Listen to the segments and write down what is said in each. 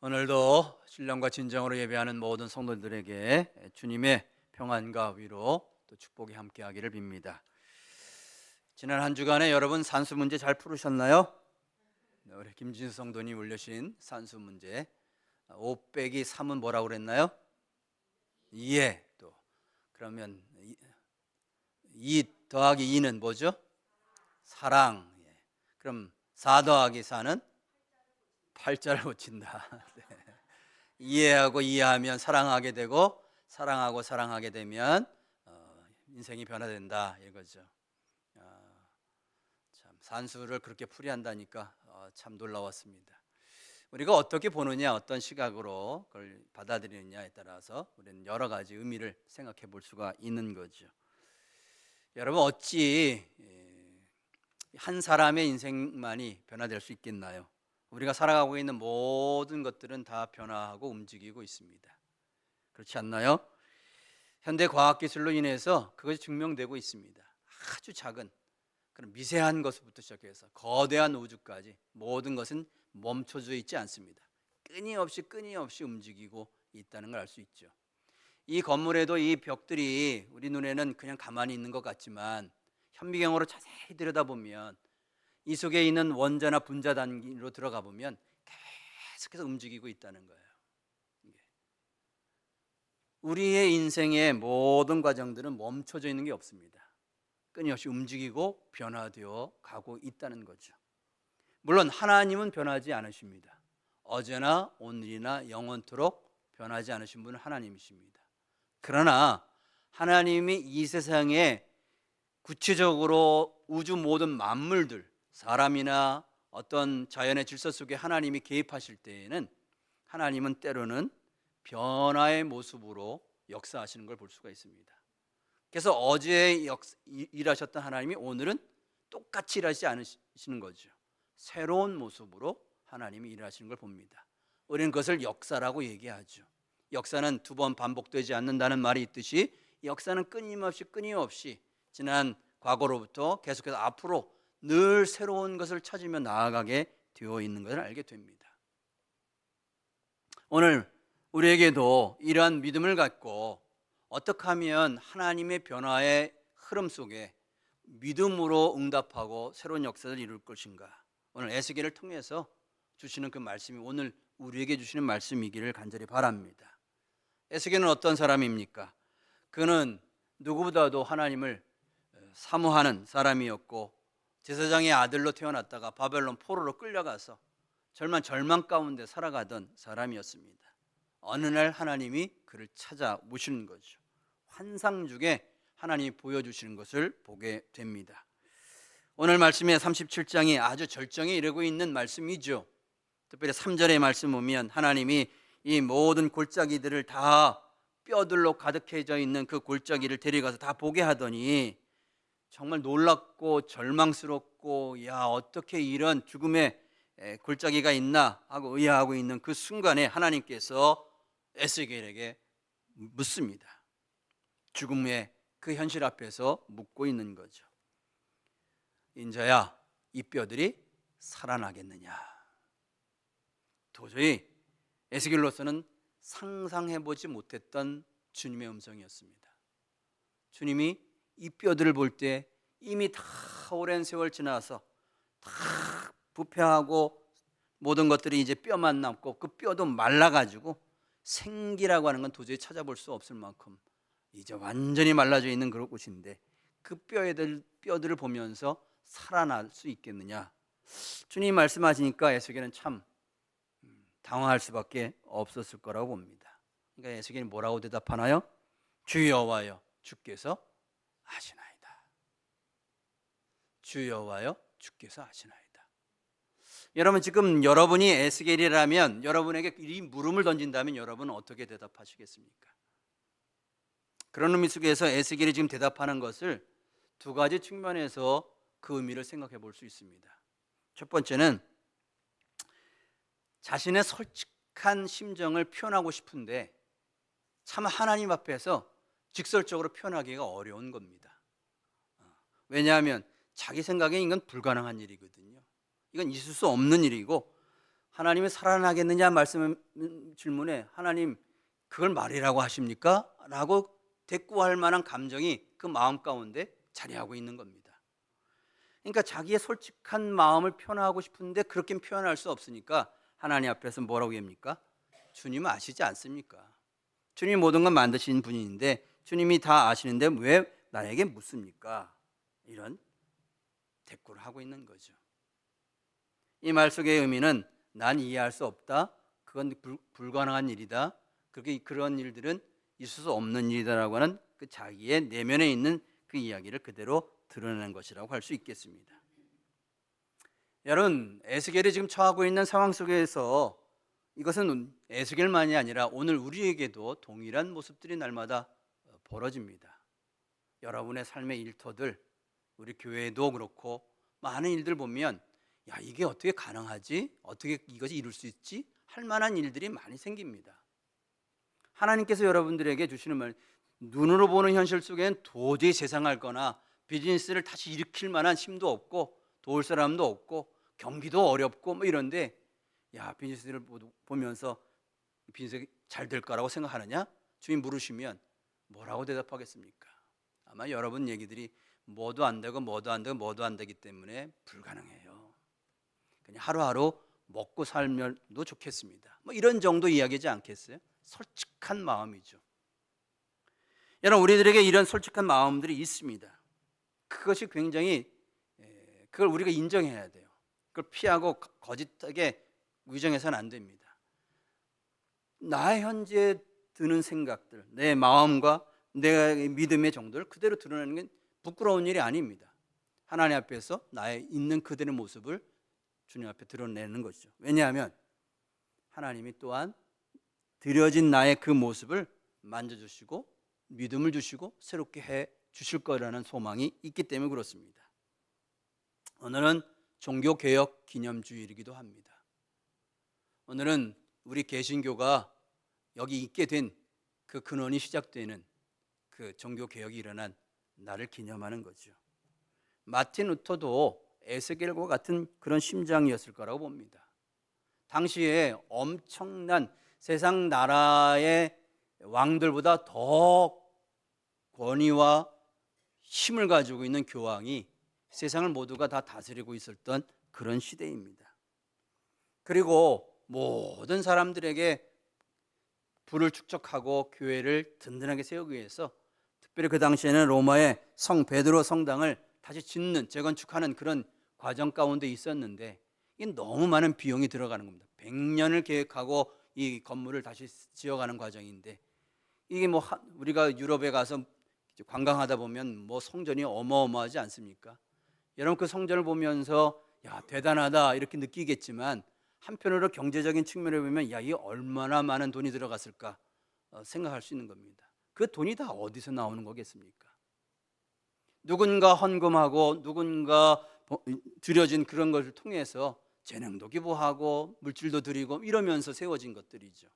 오늘도 신령과 진정으로 예배하는 모든 성도들에게 주님의 평안과 위로 또 축복이 함께하기를 빕니다. 지난 한 주간에 여러분 산수 문제 잘 풀으셨나요? 우리 김진수 성도님 올려신 산수 문제 5 빼기 3은 뭐라고 그랬나요? 2에 또 그러면 2 더하기 2는 뭐죠? 사랑. 그럼 4 더하기 4는 8자를 붙인다. 네. 이해하고 이해하면 사랑하게 되고 사랑하고 사랑하게 되면 인생이 변화된다 이거죠. 참 산수를 그렇게 풀이한다니까 참 놀라웠습니다. 우리가 어떻게 보느냐, 어떤 시각으로 그걸 받아들이느냐에 따라서 우리는 여러 가지 의미를 생각해 볼 수가 있는 거죠. 여러분, 어찌 한 사람의 인생만이 변화될 수 있겠나요? 우리가 살아가고 있는 모든 것들은 다 변화하고 움직이고 있습니다. 그렇지 않나요? 현대 과학기술로 인해서 그것이 증명되고 있습니다. 아주 작은 그런 미세한 것부터 시작해서 거대한 우주까지 모든 것은 멈춰져 있지 않습니다. 끊임없이 움직이고 있다는 걸 알 수 있죠. 이 건물에도 이 벽들이 우리 눈에는 그냥 가만히 있는 것 같지만 현미경으로 자세히 들여다보면 이 속에 있는 원자나 분자 단위로 들어가 보면 계속해서 움직이고 있다는 거예요. 우리의 인생의 모든 과정들은 멈춰져 있는 게 없습니다. 끊임없이 움직이고 변화되어 가고 있다는 거죠. 물론 하나님은 변하지 않으십니다. 어제나 오늘이나 영원토록 변하지 않으신 분은 하나님이십니다. 그러나 하나님이 이 세상에 구체적으로 우주 모든 만물들, 사람이나 어떤 자연의 질서 속에 하나님이 개입하실 때에는 하나님은 때로는 변화의 모습으로 역사하시는 걸 볼 수가 있습니다. 그래서 어제 일하셨던 하나님이 오늘은 똑같이 일하시지 않으시는 거죠. 새로운 모습으로 하나님이 일하시는 걸 봅니다. 우리는 그것을 역사라고 얘기하죠. 역사는 두 번 반복되지 않는다는 말이 있듯이 역사는 끊임없이 지난 과거로부터 계속해서 앞으로 늘 새로운 것을 찾으며 나아가게 되어 있는 것을 알게 됩니다. 오늘 우리에게도 이러한 믿음을 갖고 어떻게 하면 하나님의 변화의 흐름 속에 믿음으로 응답하고 새로운 역사를 이룰 것인가, 오늘 에스겔을 통해서 주시는 그 말씀이 오늘 우리에게 주시는 말씀이기를 간절히 바랍니다. 에스겔은 어떤 사람입니까? 그는 누구보다도 하나님을 사모하는 사람이었고 제사장의 아들로 태어났다가 바벨론 포로로 끌려가서 절망 가운데 살아가던 사람이었습니다. 어느 날 하나님이 그를 찾아오시는 거죠. 환상 중에 하나님이 보여주시는 것을 보게 됩니다. 오늘 말씀의 37장이 아주 절정에 이르고 있는 말씀이죠. 특별히 3절의 말씀 보면 하나님이 이 모든 골짜기들을 다 뼈들로 가득해져 있는 그 골짜기를 데려가서 다 보게 하더니 정말 놀랍고 절망스럽고, 야, 어떻게 이런 죽음의 골짜기가 있나 하고 의아하고 있는 그 순간에 하나님께서 에스겔에게 묻습니다. 죽음의 그 현실 앞에서 묻고 있는 거죠. 인자야, 이 뼈들이 살아나겠느냐? 도저히 에스겔로서는 상상해보지 못했던 주님의 음성이었습니다. 주님이 이 뼈들을 볼 때 이미 다 오랜 세월 지나서 다 부패하고 모든 것들이 이제 뼈만 남고 그 뼈도 말라가지고 생기라고 하는 건 도저히 찾아볼 수 없을 만큼 이제 완전히 말라져 있는 그런 곳인데 그 뼈들을 보면서 살아날 수 있겠느냐? 주님이 말씀하시니까 에스겔은 참 당황할 수밖에 없었을 거라고 봅니다. 그러니까 에스겔이 뭐라고 대답하나요? 주 여호와여, 주께서 아시나이다. 주 여호와여, 주께서 아시나이다. 여러분, 지금 여러분이 에스겔이라면, 여러분에게 이 물음을 던진다면 여러분은 어떻게 대답하시겠습니까? 그런 의미 속에서 에스겔이 지금 대답하는 것을 두 가지 측면에서 그 의미를 생각해 볼 수 있습니다. 첫 번째는 자신의 솔직한 심정을 표현하고 싶은데 참 하나님 앞에서 직설적으로 표현하기가 어려운 겁니다. 왜냐하면 자기 생각에 이건 불가능한 일이거든요. 이건 있을 수 없는 일이고 하나님이 살아나겠느냐 질문에 하나님 그걸 말이라고 하십니까? 라고 대꾸할 만한 감정이 그 마음 가운데 자리하고 있는 겁니다. 그러니까 자기의 솔직한 마음을 표현하고 싶은데 그렇게 표현할 수 없으니까 하나님 앞에서 뭐라고 합니까? 주님 아시지 않습니까? 주님이 모든 걸 만드신 분인데 주님이 다 아시는데 왜 나에게 묻습니까? 이런 대꾸를 하고 있는 거죠. 이 말 속의 의미는 난 이해할 수 없다. 그건 불가능한 일이다. 그런 일들은 있을 수 없는 일이다라고 하는 그 자기의 내면에 있는 그 이야기를 그대로 드러내는 것이라고 할 수 있겠습니다. 여러분, 에스겔이 지금 처하고 있는 상황 속에서 이것은 에스겔만이 아니라 오늘 우리에게도 동일한 모습들이 날마다 벌어집니다. 여러분의 삶의 일터들, 우리 교회도 그렇고 많은 일들 보면 야, 이게 어떻게 가능하지? 어떻게 이것이 이룰 수 있지? 할 만한 일들이 많이 생깁니다. 하나님께서 여러분들에게 주시는 말, 눈으로 보는 현실 속엔 도저히 세상을 거나 비즈니스를 다시 일으킬 만한 힘도 없고 도울 사람도 없고 경기도 어렵고 뭐 이런데 야, 비즈니스를 보면서 비즈니스 잘 될 거라고 생각하느냐? 주님 물으시면 뭐라고 대답하겠습니까? 아마 여러분 얘기들이 뭐도 안 되고 뭐도 안 되고 뭐도 안 되기 때문에 불가능해요. 그냥 하루하루 먹고 살면도 좋겠습니다. 뭐 이런 정도 이야기지 않겠어요? 솔직한 마음이죠. 여러분, 우리들에게 이런 솔직한 마음들이 있습니다. 그것이 굉장히 그걸 우리가 인정해야 돼요. 그걸 피하고 거짓하게 위정해서는 안 됩니다. 나의 현재 드는 생각들, 내 마음과 내 믿음의 정도를 그대로 드러내는 게 부끄러운 일이 아닙니다. 하나님 앞에서 나의 있는 그대의 모습을 주님 앞에 드러내는 것이죠. 왜냐하면 하나님이 또한 드려진 나의 그 모습을 만져주시고 믿음을 주시고 새롭게 해 주실 거라는 소망이 있기 때문에 그렇습니다. 오늘은 종교개혁 기념주일이기도 합니다. 오늘은 우리 개신교가 여기 있게 된 그 근원이 시작되는 그 종교개혁이 일어난 날을 기념하는 거죠. 마틴 루터도 에스겔과 같은 그런 심장이었을 거라고 봅니다. 당시에 엄청난 세상 나라의 왕들보다 더 권위와 힘을 가지고 있는 교황이 세상을 모두가 다 다스리고 있었던 그런 시대입니다. 그리고 모든 사람들에게 부를 축적하고 교회를 든든하게 세우기 위해서 특별히 그 당시에는 로마의 성 베드로 성당을 다시 짓는 재건축하는 그런 과정 가운데 있었는데 이게 너무 많은 비용이 들어가는 겁니다. 100년을 계획하고 이 건물을 다시 지어가는 과정인데 이게 뭐 우리가 유럽에 가서 관광하다 보면 뭐 성전이 어마어마하지 않습니까? 여러분 그 성전을 보면서 야 대단하다 이렇게 느끼겠지만 한편으로 경제적인 측면을 보면 야 이게 얼마나 많은 돈이 들어갔을까 생각할 수 있는 겁니다. 그 돈이 다 어디서 나오는 거겠습니까? 누군가 헌금하고 누군가 드려진 그런 것을 통해서 재능도 기부하고 물질도 드리고 이러면서 세워진 것들이죠.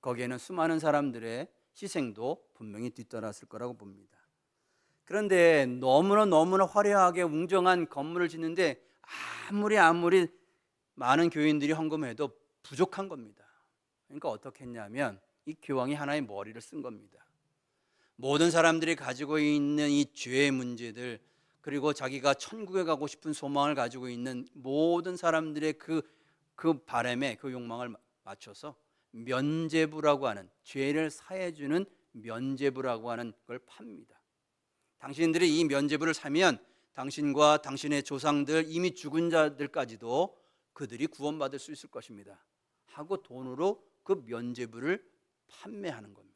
거기에는 수많은 사람들의 희생도 분명히 뒤따랐을 거라고 봅니다. 그런데 너무나 화려하게 웅장한 건물을 짓는데 아무리 많은 교인들이 헌금해도 부족한 겁니다. 그러니까 어떻게 했냐면 이 교황이 하나의 머리를 쓴 겁니다. 모든 사람들이 가지고 있는 이 죄의 문제들 그리고 자기가 천국에 가고 싶은 소망을 가지고 있는 모든 사람들의 그 바람에 그 욕망을 맞춰서 면죄부라고 하는 죄를 사해주는 면죄부라고 하는 걸 팝니다. 당신들이 이 면죄부를 사면 당신과 당신의 조상들 이미 죽은 자들까지도 그들이 구원받을 수 있을 것입니다 하고 돈으로 그 면죄부를 판매하는 겁니다.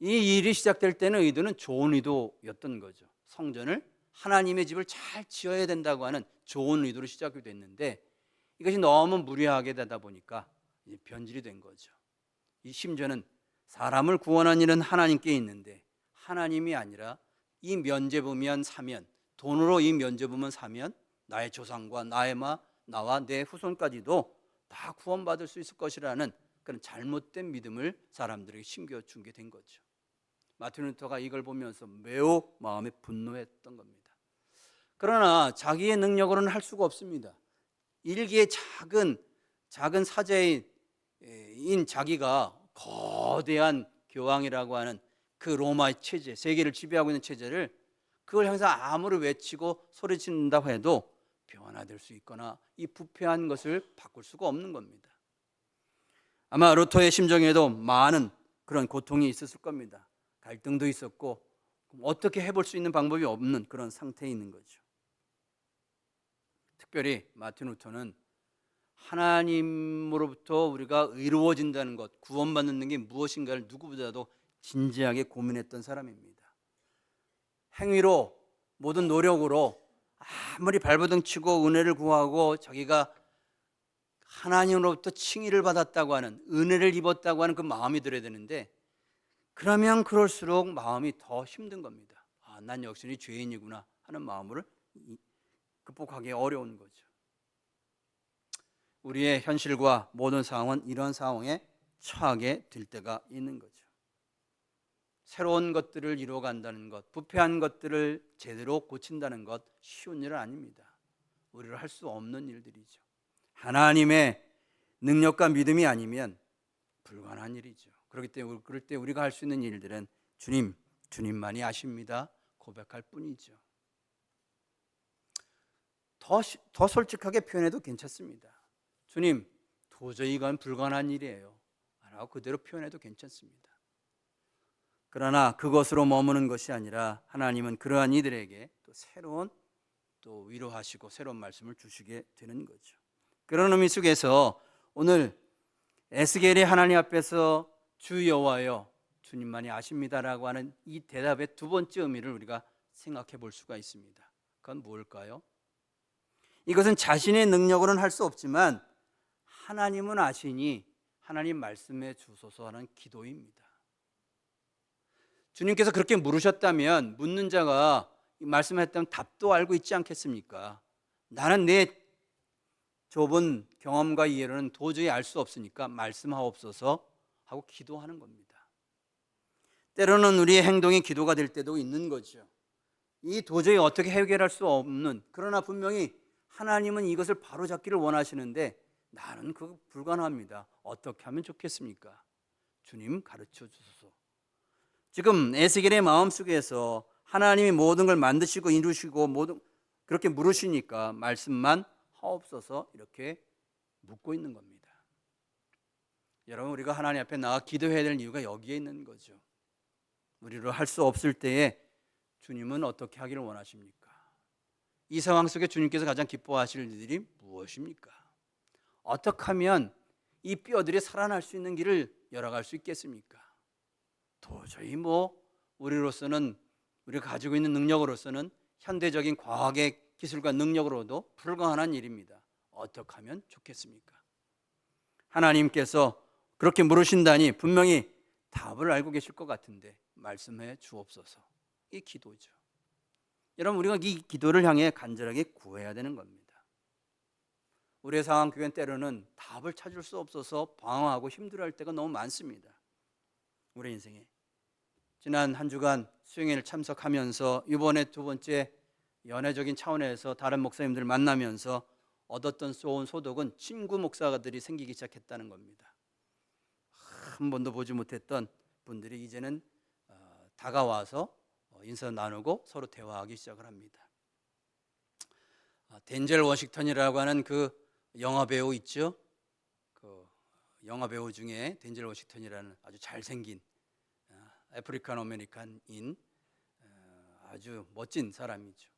이 일이 시작될 때는 의도는 좋은 의도였던 거죠. 성전을 하나님의 집을 잘 지어야 된다고 하는 좋은 의도로 시작이 됐는데 이것이 너무 무리하게 되다 보니까 이제 변질이 된 거죠. 이 심지어는 사람을 구원하는 일은 하나님께 있는데 하나님이 아니라 이 면죄부면 사면 돈으로 이 면죄부만 사면 나의 조상과 나와 내 후손까지도 다 구원받을 수 있을 것이라는 그런 잘못된 믿음을 사람들에게 심겨준 게 된 거죠. 마틴 루터가 이걸 보면서 매우 마음에 분노했던 겁니다. 그러나 자기의 능력으로는 할 수가 없습니다. 일기의 작은 사제인 자기가 거대한 교황이라고 하는 그 로마의 체제, 세계를 지배하고 있는 체제를 그걸 향해서 아무리 외치고 소리친다고 해도 변화될 수 있거나 이 부패한 것을 바꿀 수가 없는 겁니다. 아마 루터의 심정에도 많은 그런 고통이 있었을 겁니다. 갈등도 있었고 어떻게 해볼 수 있는 방법이 없는 그런 상태에 있는 거죠. 특별히 마틴 루터는 하나님으로부터 우리가 의로워진다는 것, 구원받는 게 무엇인가를 누구보다도 진지하게 고민했던 사람입니다. 행위로, 모든 노력으로 아무리 발버둥 치고 은혜를 구하고 자기가 하나님으로부터 칭의를 받았다고 하는, 은혜를 입었다고 하는 그 마음이 들어야 되는데, 그러면 그럴수록 마음이 더 힘든 겁니다. 난 역시 죄인이구나 하는 마음을 극복하기 어려운 거죠. 우리의 현실과 모든 상황은 이런 상황에 처하게 될 때가 있는 거죠. 새로운 것들을 이루어간다는 것, 부패한 것들을 제대로 고친다는 것 쉬운 일은 아닙니다. 우리를 할 수 없는 일들이죠. 하나님의 능력과 믿음이 아니면 불가능한 일이죠. 그렇기 때문에 그럴 때 우리가 할 수 있는 일들은 주님만이 아십니다 고백할 뿐이죠. 더 솔직하게 표현해도 괜찮습니다. 주님, 도저히 이건 불가능한 일이에요 라고 그대로 표현해도 괜찮습니다. 그러나 그것으로 머무는 것이 아니라 하나님은 그러한 이들에게 또 새로운 또 위로하시고 새로운 말씀을 주시게 되는 거죠. 그런 의미 속에서 오늘 에스겔이 하나님 앞에서 주 여호와여 주님만이 아십니다라고 하는 이 대답의 두 번째 의미를 우리가 생각해 볼 수가 있습니다. 그건 무엇일까요? 이것은 자신의 능력으로는 할 수 없지만 하나님은 아시니 하나님 말씀해 주소서 하는 기도입니다. 주님께서 그렇게 물으셨다면 묻는 자가 말씀했다면 답도 알고 있지 않겠습니까? 나는 내 좁은 경험과 이해로는 도저히 알 수 없으니까 말씀하옵소서 하고 기도하는 겁니다. 때로는 우리의 행동이 기도가 될 때도 있는 거죠. 이 도저히 어떻게 해결할 수 없는, 그러나 분명히 하나님은 이것을 바로잡기를 원하시는데 나는 그거 불가능합니다. 어떻게 하면 좋겠습니까? 주님 가르쳐 주소서. 지금 에스겔의 마음속에서 하나님이 모든 걸 만드시고 이루시고 모든 그렇게 물으시니까 말씀만 하옵소서 이렇게 묻고 있는 겁니다. 여러분, 우리가 하나님 앞에 나가 기도해야 될 이유가 여기에 있는 거죠. 우리로 할 수 없을 때에 주님은 어떻게 하기를 원하십니까? 이 상황 속에 주님께서 가장 기뻐하실 일들이 무엇입니까? 어떻게 하면 이 뼈들이 살아날 수 있는 길을 열어갈 수 있겠습니까? 도저히 우리로서는, 우리가 가지고 있는 능력으로서는 현대적인 과학의 기술과 능력으로도 불가능한 일입니다. 어떻게 하면 좋겠습니까? 하나님께서 그렇게 물으신다니 분명히 답을 알고 계실 것 같은데 말씀해 주옵소서. 이 기도죠. 여러분, 우리가 이 기도를 향해 간절하게 구해야 되는 겁니다. 우리의 상황 교회는 때로는 답을 찾을 수 없어서 방황하고 힘들어할 때가 너무 많습니다. 우리 인생에. 지난 한 주간 수행회를 참석하면서 이번에 두 번째 연애적인 차원에서 다른 목사님들을 만나면서 얻었던 좋은 소득은 친구 목사들이 생기기 시작했다는 겁니다. 한 번도 보지 못했던 분들이 이제는 다가와서 인사 나누고 서로 대화하기 시작을 합니다. 덴젤 워싱턴이라고 하는 그 영화 배우 있죠? 그 영화 배우 중에 덴젤 워싱턴이라는 아주 잘생긴 아프리칸 아메리칸인 아주 멋진 사람이죠.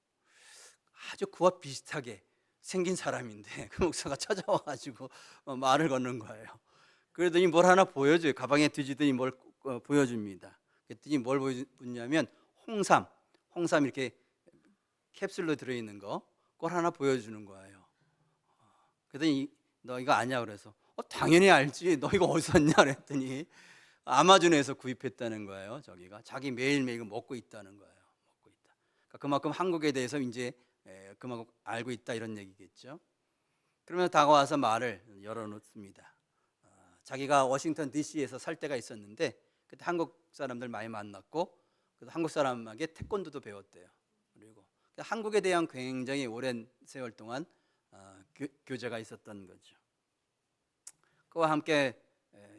아주 그와 비슷하게 생긴 사람인데 그 목사가 찾아와가지고 말을 거는 거예요. 그러더니 뭘 하나 보여줘요. 가방에 뒤지더니 뭘 보여줍니다. 그랬더니 뭘 보여줬냐면 홍삼 이렇게 캡슐로 들어있는 거, 그걸 하나 보여주는 거예요. 그랬더니 너 이거 아냐 그래서 당연히 알지. 너 이거 어디서 샀냐 그랬더니 아마존에서 구입했다는 거예요. 저기가 자기 매일매일 먹고 있다는 거예요. 먹고 있다. 그러니까 그만큼 한국에 대해서 이제 그만큼 알고 있다 이런 얘기겠죠. 그러면서 다가와서 말을 열어놓습니다. 자기가 워싱턴 DC에서 살 때가 있었는데 그때 한국 사람들 많이 만났고 그래서 한국 사람에게 태권도도 배웠대요. 그리고 한국에 대한 굉장히 오랜 세월 동안 교제가 있었던 거죠. 그와 함께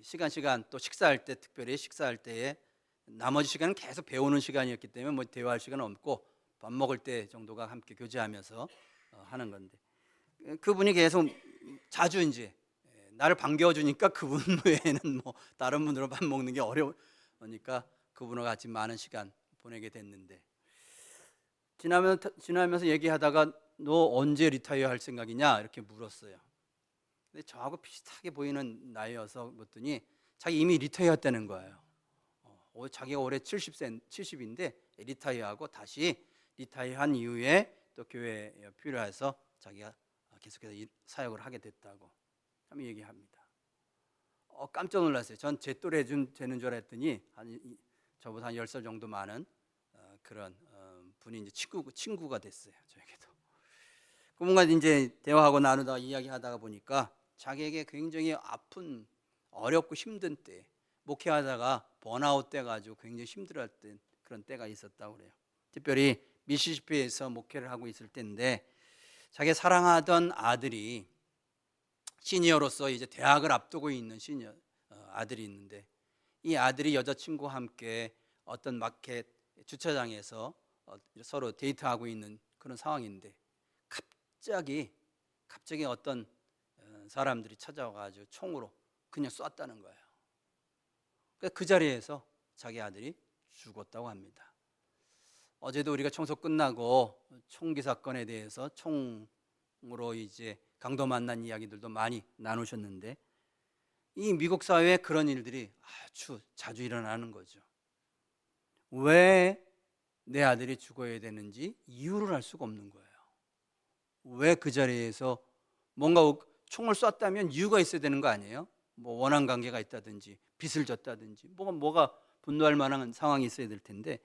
시간 또 식사할 때, 특별히 식사할 때에 나머지 시간은 계속 배우는 시간이었기 때문에 뭐 대화할 시간은 없고 밥 먹을 때 정도가 함께 교제하면서 하는 건데, 그분이 계속 자주 이제 나를 반겨주니까 그분 외에는 뭐 다른 분으로 밥 먹는 게 어려우니까 그분과 같이 많은 시간 보내게 됐는데, 지나면서 얘기하다가 너 언제 리타이어 할 생각이냐 이렇게 물었어요. 근데 저하고 비슷하게 보이는 나이여서 묻더니 자기 이미 리타이어 했다는 거예요. 자기가 올해 70인데 리타이어하고 다시 리타이어한 이후에 또 교회에 필요해서 자기가 계속해서 사역을 하게 됐다고 참 얘기합니다. 깜짝 놀랐어요. 전 제 또래 되는 줄 알았더니 저보다 한 10살 정도 많은 그런 분이 이제 친구가 됐어요. 저에게도. 그분과 이제 대화하고 나누다가 이야기하다가 보니까 자기에게 굉장히 아픈, 어렵고 힘든 때, 목회하다가 번아웃 돼 가지고 굉장히 힘들었던 그런 때가 있었다고 그래요. 특별히 미시시피에서 목회를 하고 있을 때인데, 자기 사랑하던 아들이 시니어로서 이제 대학을 앞두고 있는 시니어 아들이 있는데, 이 아들이 여자친구와 함께 어떤 마켓 주차장에서 서로 데이트하고 있는 그런 상황인데, 갑자기 어떤 사람들이 찾아와가지고 총으로 그냥 쐈다는 거예요. 그 자리에서 자기 아들이 죽었다고 합니다. 어제도 우리가 청소 끝나고 총기 사건에 대해서 총으로 이제 강도 만난 이야기들도 많이 나누셨는데, 이 미국 사회에 그런 일들이 아주 자주 일어나는 거죠. 왜 내 아들이 죽어야 되는지 이유를 알 수가 없는 거예요. 왜 그 자리에서 뭔가 총을 쐈다면 이유가 있어야 되는 거 아니에요? 뭐 원한 관계가 있다든지 빚을 졌다든지 뭐가 분노할 만한 상황이 있어야 될 텐데,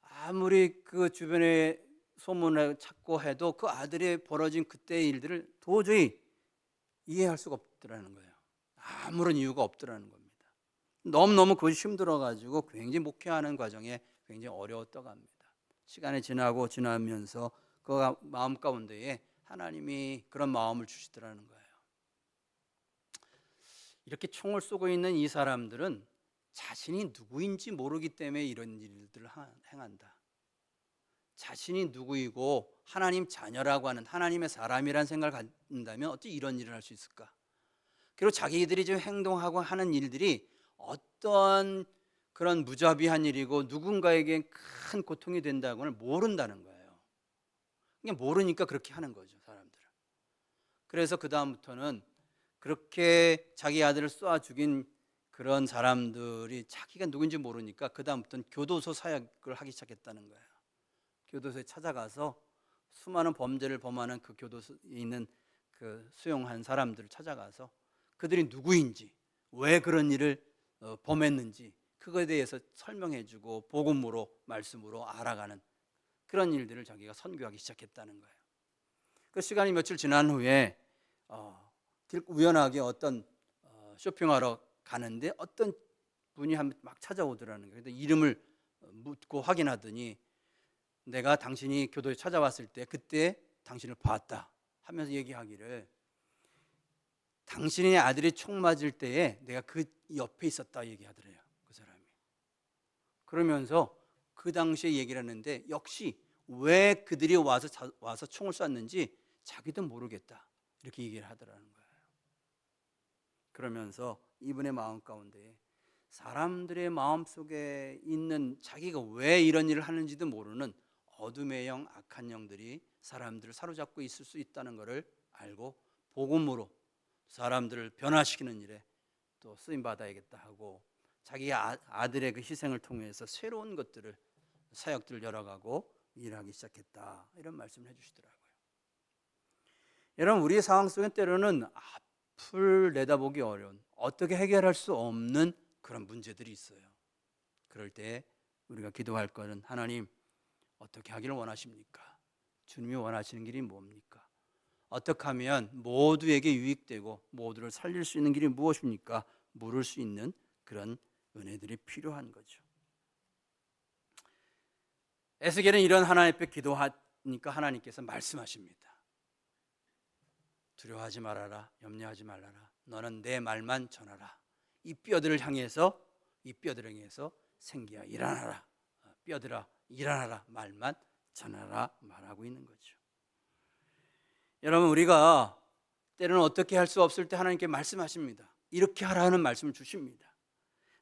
아무리 그 주변에 소문을 찾고 해도 그 아들이 벌어진 그때의 일들을 도저히 이해할 수가 없더라는 거예요. 아무런 이유가 없더라는 겁니다. 너무너무 그것이 힘들어가지고 굉장히 목회하는 과정에 굉장히 어려웠다고 합니다. 시간이 지나면서 그 마음 가운데에 하나님이 그런 마음을 주시더라는 거예요. 이렇게 총을 쏘고 있는 이 사람들은 자신이 누구인지 모르기 때문에 이런 일들을 행한다. 자신이 누구이고 하나님 자녀라고 하는, 하나님의 사람이라는 생각을 갖는다면 어떻게 이런 일을 할 수 있을까? 그리고 자기들이 지금 행동하고 하는 일들이 어떤 그런 무자비한 일이고 누군가에게 큰 고통이 된다고는 모른다는 거예요. 그냥 모르니까 그렇게 하는 거죠, 사람들은. 그래서 그 다음부터는 그렇게 자기 아들을 쏴 죽인 그런 사람들이 자기가 누군지 모르니까 그 다음부터는 교도소 사역을 하기 시작했다는 거예요. 교도소에 찾아가서 수많은 범죄를 범하는 그 교도소에 있는 그 수용한 사람들을 찾아가서 그들이 누구인지, 왜 그런 일을 범했는지 그거에 대해서 설명해주고 복음으로, 말씀으로 알아가는 그런 일들을 자기가 선교하기 시작했다는 거예요. 그 시간이 며칠 지난 후에 우연하게 어떤 쇼핑하러 가는데 어떤 분이 막 찾아오더라는 거예요. 그래서 이름을 묻고 확인하더니 내가 당신이 교도에 찾아왔을 때 그때 당신을 봤다 하면서 얘기하기를, 당신의 아들이 총 맞을 때에 내가 그 옆에 있었다 얘기하더래요, 그 사람이. 그러면서 그 당시에 얘기를 하는데 역시 왜 그들이 와서 총을 쐈는지 자기도 모르겠다 이렇게 얘기를 하더라는 거예요. 그러면서 이분의 마음 가운데 사람들의 마음 속에 있는 자기가 왜 이런 일을 하는지도 모르는 어둠의 영, 악한 영들이 사람들을 사로잡고 있을 수 있다는 것을 알고 복음으로 사람들을 변화시키는 일에 또 쓰임 받아야겠다 하고 자기 아들의 그 희생을 통해서 새로운 것들을, 사역들을 열어가고 일하기 시작했다, 이런 말씀을 해주시더라고요. 여러분, 우리의 상황 속엔 때로는 앞을 내다보기 어려운, 어떻게 해결할 수 없는 그런 문제들이 있어요. 그럴 때 우리가 기도할 것은, 하나님 어떻게 하기를 원하십니까? 주님이 원하시는 길이 뭡니까? 어떻게 하면 모두에게 유익되고 모두를 살릴 수 있는 길이 무엇입니까? 물을 수 있는 그런 은혜들이 필요한 거죠. 에스겔은 이런 하나님 앞에 기도하니까 하나님께서 말씀하십니다. 두려워하지 말아라, 염려하지 말아라. 너는 내 말만 전하라. 이 뼈들을 향해서 생기야 일어나라. 뼈들아 일어나라. 말만 전하라 말하고 있는 거죠. 여러분, 우리가 때로는 어떻게 할 수 없을 때 하나님께 말씀하십니다. 이렇게 하라는 말씀을 주십니다.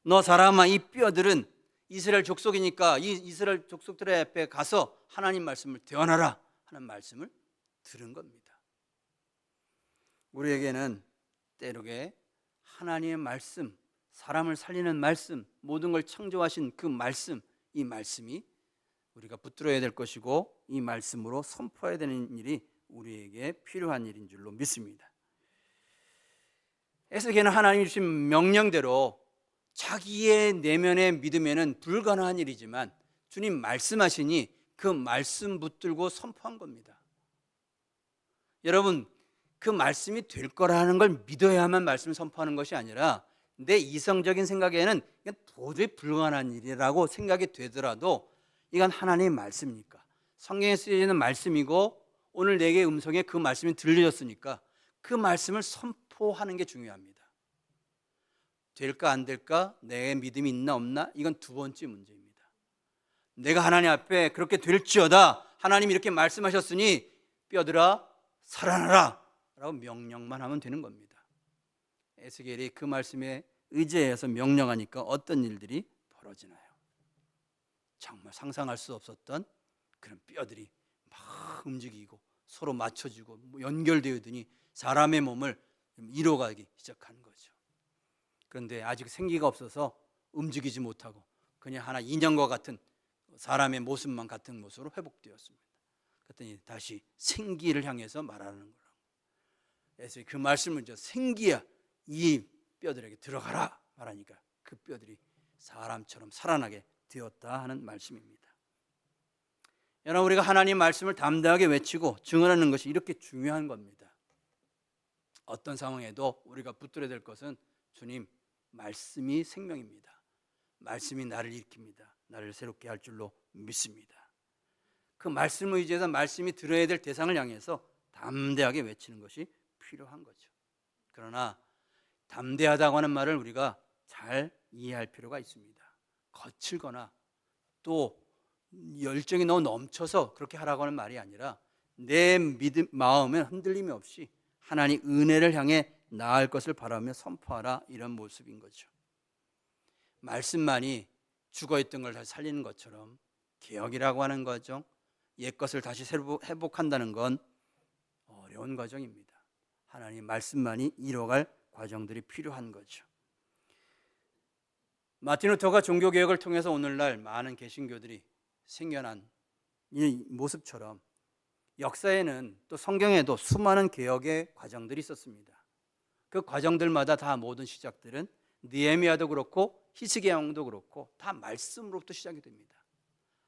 너 사람아, 이 뼈들은 이스라엘 족속이니까 이 이스라엘 족속들의 앞에 가서 하나님 말씀을 대언하라 하는 말씀을 들은 겁니다. 우리에게는 때로게 하나님의 말씀, 사람을 살리는 말씀, 모든 걸 창조하신 그 말씀, 이 말씀이 우리가 붙들어야 될 것이고 이 말씀으로 선포해야 되는 일이 우리에게 필요한 일인 줄로 믿습니다. 에스겔은 하나님이 주신 명령대로 자기의 내면의 믿음에는 불가능한 일이지만 주님 말씀하시니 그 말씀 붙들고 선포한 겁니다. 여러분, 그 말씀이 될 거라는 걸 믿어야만 말씀을 선포하는 것이 아니라 내 이성적인 생각에는 도저히 불가능한 일이라고 생각이 되더라도 이건 하나님의 말씀이니까, 성경에 쓰여지는 말씀이고 오늘 내게 음성에 그 말씀이 들려졌으니까 그 말씀을 선포하는 게 중요합니다. 될까 안 될까, 내 믿음이 있나 없나, 이건 두 번째 문제입니다. 내가 하나님 앞에 그렇게 될지어다, 하나님이 이렇게 말씀하셨으니 뼈들아 살아나라 라고 명령만 하면 되는 겁니다. 에스겔이 그 말씀에 의지해서 명령하니까 어떤 일들이 벌어지나요? 정말 상상할 수 없었던 그런 뼈들이 막 움직이고 서로 맞춰지고 연결되더니 사람의 몸을 이뤄가기 시작한 거죠. 그런데 아직 생기가 없어서 움직이지 못하고 그냥 하나 인형과 같은 사람의 모습만 같은 모습으로 회복되었습니다. 그랬더니 다시 생기를 향해서 말하는 거라고. 그래서 그 말씀을 이제 생기야 이 뼈들에게 들어가라 말하니까 그 뼈들이 사람처럼 살아나게 되었다 하는 말씀입니다. 여러분, 우리가 하나님 말씀을 담대하게 외치고 증언하는 것이 이렇게 중요한 겁니다. 어떤 상황에도 우리가 붙들어야 될 것은 주님 말씀이 생명입니다. 말씀이 나를 일으킵니다. 나를 새롭게 할 줄로 믿습니다. 그 말씀을 의지해서 말씀이 들어야 될 대상을 향해서 담대하게 외치는 것이 필요한 거죠. 그러나 담대하다고 하는 말을 우리가 잘 이해할 필요가 있습니다. 거칠거나 또 열정이 너무 넘쳐서 그렇게 하라고 하는 말이 아니라 내 믿음, 마음에 흔들림이 없이 하나님 은혜를 향해 나아갈 것을 바라며 선포하라, 이런 모습인 거죠. 말씀만이 죽어있던 걸 다시 살리는 것처럼 개혁이라고 하는 과정, 옛 것을 다시 새로 회복한다는 건 어려운 과정입니다. 하나님 말씀만이 이뤄갈 과정들이 필요한 거죠. 마틴 루터가 종교개혁을 통해서 오늘날 많은 개신교들이 생겨난 이 모습처럼 역사에는 또 성경에도 수많은 개혁의 과정들이 있었습니다. 그 과정들마다 다 모든 시작들은 느헤미야도 그렇고 히스기야 왕도 그렇고 다 말씀으로부터 시작이 됩니다.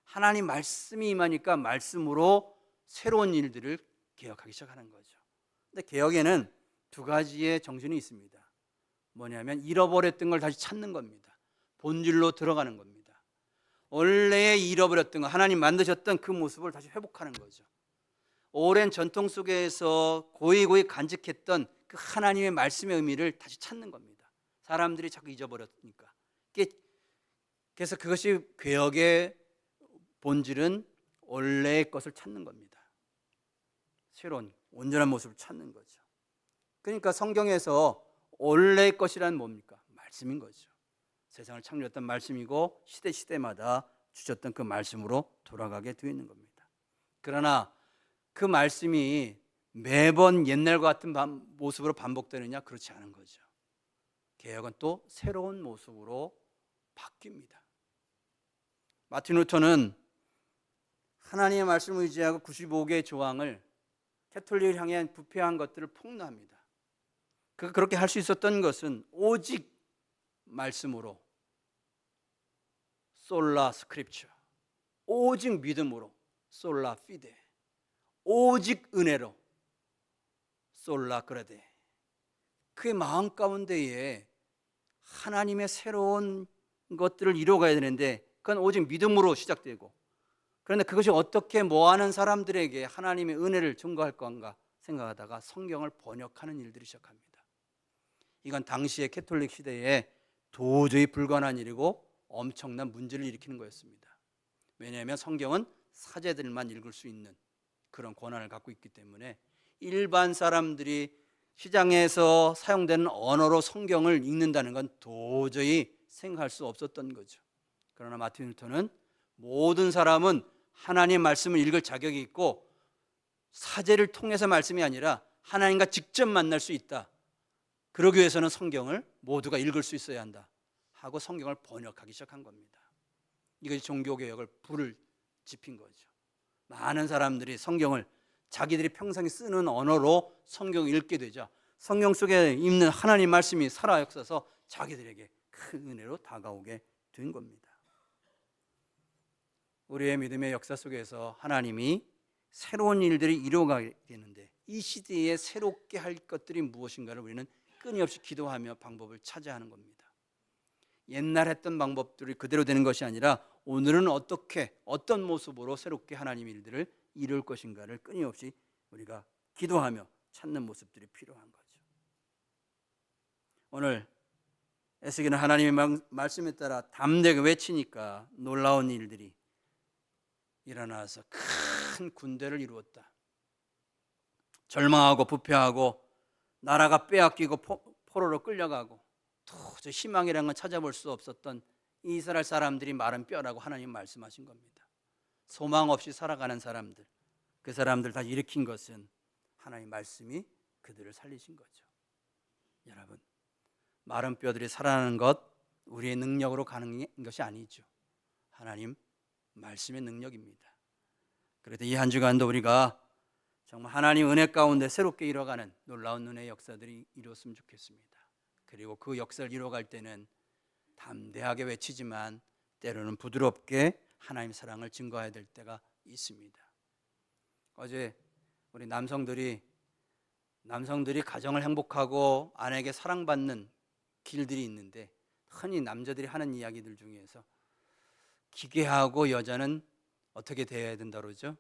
하나님 말씀이 임하니까 말씀으로 새로운 일들을 개혁하기 시작하는 거죠. 근데 개혁에는 두 가지의 정신이 있습니다. 뭐냐면 잃어버렸던 걸 다시 찾는 겁니다. 본질로 들어가는 겁니다. 원래 잃어버렸던 거, 하나님 만드셨던 그 모습을 다시 회복하는 거죠. 오랜 전통 속에서 고이고이 간직했던 그 하나님의 말씀의 의미를 다시 찾는 겁니다. 사람들이 자꾸 잊어버렸으니까. 그래서 그것이 개혁의 본질은 원래의 것을 찾는 겁니다. 새로운 온전한 모습을 찾는 거죠. 그러니까 성경에서 원래의 것이란 뭡니까? 말씀인 거죠. 세상을 창조했던 말씀이고 시대마다 주셨던 그 말씀으로 돌아가게 되어 있는 겁니다. 그러나 그 말씀이 매번 옛날과 같은 모습으로 반복되느냐? 그렇지 않은 거죠. 개혁은 또 새로운 모습으로 바뀝니다. 마틴 루터는 하나님의 말씀을 의지하고 95개의 조항을 캐톨릭을 향해 부패한 것들을 폭로합니다. 그렇게 할 수 있었던 것은 오직 말씀으로, 솔라 스크립처, 오직 믿음으로, 솔라 피데, 오직 은혜로, 솔라 그레데. 그의 마음 가운데에 하나님의 새로운 것들을 이루어가야 되는데 그건 오직 믿음으로 시작되고, 그런데 그것이 어떻게 뭐하는 사람들에게 하나님의 은혜를 증거할 건가 생각하다가 성경을 번역하는 일들이 시작합니다. 이건 당시의 캐톨릭 시대에 도저히 불가능한 일이고 엄청난 문제를 일으키는 거였습니다. 왜냐하면 성경은 사제들만 읽을 수 있는 그런 권한을 갖고 있기 때문에 일반 사람들이 시장에서 사용되는 언어로 성경을 읽는다는 건 도저히 생각할 수 없었던 거죠. 그러나 마틴 루터는 모든 사람은 하나님의 말씀을 읽을 자격이 있고 사제를 통해서 말씀이 아니라 하나님과 직접 만날 수 있다. 그러기 위해서는 성경을 모두가 읽을 수 있어야 한다 하고 성경을 번역하기 시작한 겁니다. 이것이 종교개혁을 불을 지핀 거죠. 많은 사람들이 성경을 자기들이 평생 쓰는 언어로 성경을 읽게 되자 성경 속에 있는 하나님 말씀이 살아 역사서 자기들에게 큰 은혜로 다가오게 된 겁니다. 우리의 믿음의 역사 속에서 하나님이 새로운 일들이 이루어가게 되는데 이 시대에 새롭게 할 것들이 무엇인가를 우리는 끊임없이 기도하며 방법을 찾아야 하는 겁니다. 옛날 했던 방법들이 그대로 되는 것이 아니라 오늘은 어떻게 어떤 모습으로 새롭게 하나님의 일들을 이룰 것인가를 끊임없이 우리가 기도하며 찾는 모습들이 필요한 거죠. 오늘 에스겔은 하나님의 말씀에 따라 담대하게 외치니까 놀라운 일들이 일어나서 큰 군대를 이루었다. 절망하고 부패하고 나라가 빼앗기고 포로로 끌려가고 도저히 희망이라는 건 찾아볼 수 없었던 이스라엘 사람들이 마른 뼈라고 하나님 말씀하신 겁니다. 소망 없이 살아가는 사람들, 그 사람들 다 일으킨 것은 하나님 말씀이 그들을 살리신 거죠. 여러분, 마른 뼈들이 살아나는 것 우리의 능력으로 가능한 것이 아니죠. 하나님 말씀의 능력입니다. 그래도 이 한 주간도 우리가 정말 하나님 은혜 가운데 새롭게 이뤄가는 놀라운 은혜의 역사들이 이루었으면 좋겠습니다. 그리고 그 역사를 이뤄갈 때는 담대하게 외치지만 때로는 부드럽게 하나님의 사랑을 증거해야 될 때가 있습니다. 어제 우리 남성들이 가정을 행복하고 아내에게 사랑받는 길들이 있는데 흔히 남자들이 하는 이야기들 중에서 기괴하고 여자는 어떻게 대해야 된다 그러죠?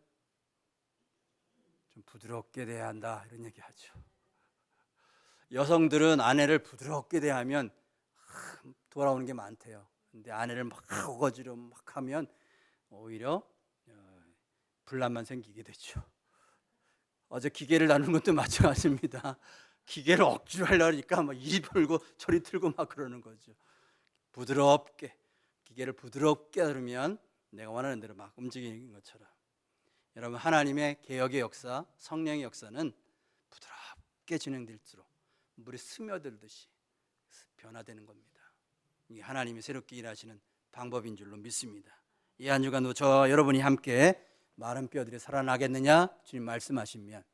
좀 부드럽게 대해야 한다 이런 얘기하죠. 여성들은 아내를 부드럽게 대하면 돌아오는 게 많대요. 근데 아내를 막 어거지로 막 하면 오히려 분란만 생기게 되죠. 어제 기계를 나누는 것도 마찬가지입니다. 기계를 억지로 하려고 하니까 막 이리 풀고 저리 틀고 막 그러는 거죠. 부드럽게 기계를 부드럽게 하면 내가 원하는 대로 막 움직이는 것처럼 여러분 하나님의 개혁의 역사, 성령의 역사는 부드럽게 진행될수록 물이 스며들듯이 변화되는 겁니다. 이게 하나님이 새롭게 일하시는 방법인 줄로 믿습니다. 이 한 주간도 저 여러분이 함께 마른 뼈들이 살아나겠느냐 주님 말씀하시면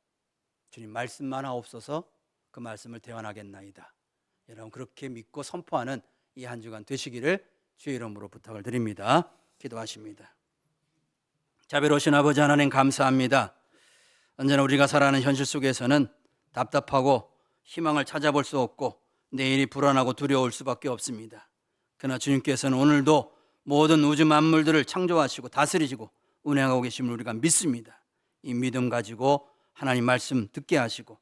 주님 말씀만 하옵소서 그 말씀을 대원하겠나이다. 여러분 그렇게 믿고 선포하는 이 한 주간 되시기를 주의 이름으로 부탁을 드립니다. 기도하십니다. 자비로우신 아버지 하나님 감사합니다. 언제나 우리가 살아가는 현실 속에서는 답답하고 희망을 찾아볼 수 없고 내일이 불안하고 두려울 수밖에 없습니다. 그러나 주님께서는 오늘도 모든 우주 만물들을 창조하시고 다스리시고 운행하고 계심을 우리가 믿습니다. 이 믿음 가지고 하나님 말씀 듣게 하시고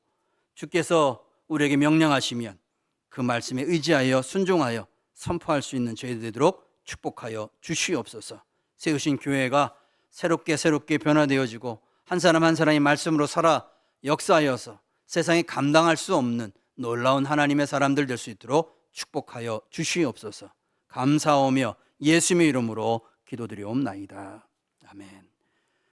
주께서 우리에게 명령하시면 그 말씀에 의지하여 순종하여 선포할 수 있는 저희들 되도록 축복하여 주시옵소서. 세우신 교회가 새롭게 변화되어지고 한 사람 한 사람이 말씀으로 살아 역사하여서 세상이 감당할 수 없는 놀라운 하나님의 사람들 될 수 있도록 축복하여 주시옵소서. 감사하며 예수님의 이름으로 기도드리옵나이다. 아멘.